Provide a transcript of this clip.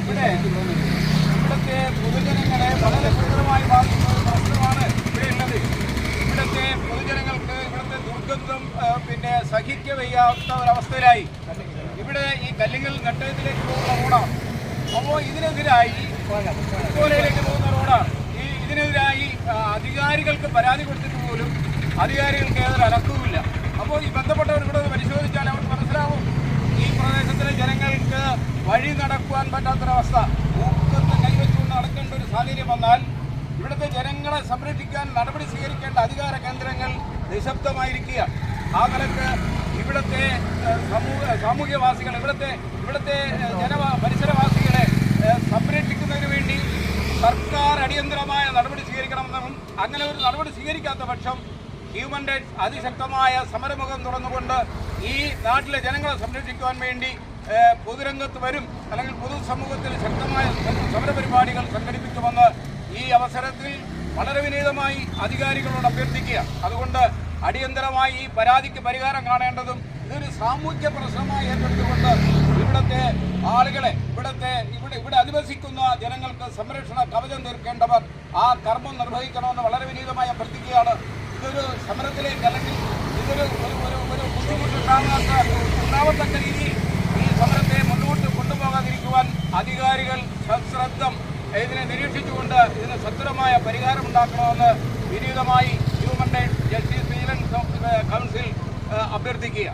ഇവിടുത്തെ പൊതുജനങ്ങളെ വളരെ ഗുരുതരമായി ബാധിക്കുന്ന ഒരു പ്രശ്നമാണ് ഇവിടെ ഉള്ളത്. ഇവിടുത്തെ പൊതുജനങ്ങൾക്ക് ഇവിടുത്തെ ദുർഗന്ധം സഹിക്ക വയ്യാത്ത ഒരവസ്ഥയിലായി. ഇവിടെ ഈ കല്ലിങ്ങൽ നെട്ടയത്തിലേക്ക് പോകുന്ന റോഡാണ്. അപ്പോൾ ഇതിനെതിരായി കോലയിലേക്ക് പോകുന്ന റോഡാണ്. ഇതിനെതിരായി അധികാരികൾക്ക് പരാതി കൊടുത്തിട്ട് പോലും അധികാരികൾക്ക് ഏതൊരു അനക്കവുമില്ല. അപ്പോൾ ഈ ബന്ധപ്പെട്ടവർ ഇവിടെ പരിശോധിച്ചാൽ അവർക്ക് മനസ്സിലാവും ഈ പ്രദേശത്തിലെ ജനങ്ങൾക്ക് വഴി നടക്കുവാൻ പറ്റാത്തൊരവസ്ഥ. ഊക്കത്ത് കൈവച്ചുകൊണ്ട് നടക്കേണ്ട ഒരു സാഹചര്യം വന്നാൽ ഇവിടുത്തെ ജനങ്ങളെ സംരക്ഷിക്കാൻ നടപടി സ്വീകരിക്കേണ്ട അധികാര കേന്ദ്രങ്ങൾ നിശബ്ദമായിരിക്കുക. ആ നിലക്ക് ഇവിടുത്തെ സാമൂഹ്യവാസികൾ ഇവിടുത്തെ പരിസരവാസികളെ സംരക്ഷിക്കുന്നതിന് വേണ്ടി സർക്കാർ അടിയന്തരമായ നടപടി സ്വീകരിക്കണമെന്നും അങ്ങനെ ഒരു നടപടി സ്വീകരിക്കാത്ത പക്ഷം ഹ്യൂമൻ റൈറ്റ്സ് അതിശക്തമായ സമരമുഖം തുറന്നുകൊണ്ട് ഈ നാട്ടിലെ ജനങ്ങളെ സംരക്ഷിക്കുവാൻ വേണ്ടി പൊതുരംഗത്ത് വരും, അല്ലെങ്കിൽ പൊതുസമൂഹത്തിൽ ശക്തമായ സമരപരിപാടികൾ സംഘടിപ്പിക്കുമെന്ന് ഈ അവസരത്തിൽ വളരെ വിനീതമായി അധികാരികളോട് അഭ്യർത്ഥിക്കുക. അതുകൊണ്ട് അടിയന്തരമായി ഈ പരാതിക്ക് പരിഹാരം കാണേണ്ടതും ഇതൊരു സാമൂഹ്യ പ്രശ്നമായി ഏറ്റെടുത്തുകൊണ്ട് ഇവിടുത്തെ ആളുകളെ ഇവിടെ അധിവസിക്കുന്ന ജനങ്ങൾക്ക് സംരക്ഷണ കവചം തീർക്കേണ്ടവർ ആ കർമ്മം നിർവഹിക്കണമെന്ന് വളരെ വിനീതമായി അഭ്യർത്ഥിക്കുകയാണ്. ഇതൊരു സമരത്തിലേക്ക് അല്ലെങ്കിൽ ഇതൊരു ബുദ്ധിമുട്ടുണ്ടാവത്തക്ക രീതിയിൽ ഈ സമരത്തെ മുന്നോട്ട് കൊണ്ടുപോകാതിരിക്കുവാൻ അധികാരികൾ സശ്രദ്ധം ഇതിനെ നിരീക്ഷിച്ചുകൊണ്ട് ഇതിന് സത്വരമായ പരിഹാരമുണ്ടാക്കണമെന്ന് വിനീതമായി human rights justice vigilance council അഭ്യർത്ഥിക്കുക.